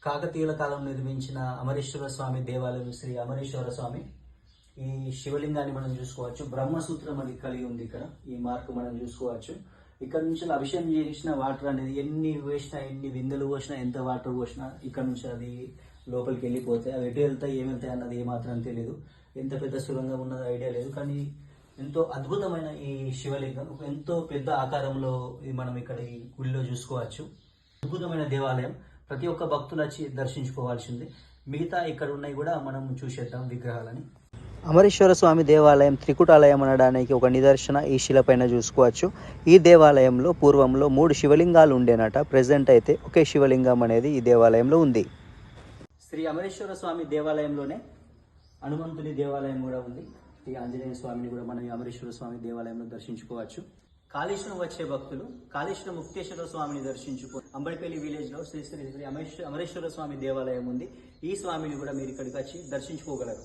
కాకతీయుల కాలం నిర్మించిన అమరేశ్వర స్వామి దేవాలయం శ్రీ అమరేశ్వర స్వామి. ఈ శివలింగాన్ని మనం చూసుకోవచ్చు. బ్రహ్మసూత్రం అని కలిగి ఉంది. ఇక్కడ ఈ మార్క్ మనం చూసుకోవచ్చు. ఇక్కడ నుంచి అభిషేకం చేసిన వాటర్ అనేది ఎన్ని వేసినా, ఎన్ని విందెలు పోసినా, ఎంత వాటర్ పోసినా ఇక్కడ నుంచి అది లోపలికి వెళ్ళిపోతాయి. అవి ఎటు వెళ్తాయి, ఏమెళ్తాయి అన్నది ఏమాత్రం తెలియదు. ఎంత పెద్ద సురంగం ఉన్నది ఐడియా లేదు. కానీ ఎంతో అద్భుతమైన ఈ శివలింగం ఎంతో పెద్ద ఆకారంలో మనం ఇక్కడ ఈ గుడిలో చూసుకోవచ్చు. అద్భుతమైన దేవాలయం. ప్రతి ఒక్క భక్తులు వచ్చి దర్శించుకోవాల్సింది. మిగతా ఇక్కడ ఉన్నాయి కూడా మనం చూసేద్దాం విగ్రహాలని. అమరేశ్వర స్వామి దేవాలయం త్రికుటాలయం అనడానికి ఒక నిదర్శన ఈ శిలపైన చూసుకోవచ్చు. ఈ దేవాలయంలో పూర్వంలో 3 శివలింగాలు ఉండేనట. ప్రెసెంట్ అయితే ఒకే శివలింగం అనేది ఈ దేవాలయంలో ఉంది. శ్రీ అమరేశ్వర స్వామి దేవాలయంలోనే హనుమంతుని దేవాలయం కూడా ఉంది. ఈ ఆంజనేయ స్వామిని కూడా మనం అమరేశ్వర స్వామి దేవాలయంలో దర్శించుకోవచ్చు. కాళేశ్వరం వచ్చే భక్తులు కాళేశ్వరం ముక్తేశ్వర స్వామిని దర్శించుకో. అంబడిపల్లి విలేజ్ లో శ్రీ శ్రీ శ్రీ అమరేశ్వర స్వామి దేవాలయం ఉంది. ఈ స్వామిని కూడా మీరు ఇక్కడికి వచ్చి దర్శించుకోగలరు.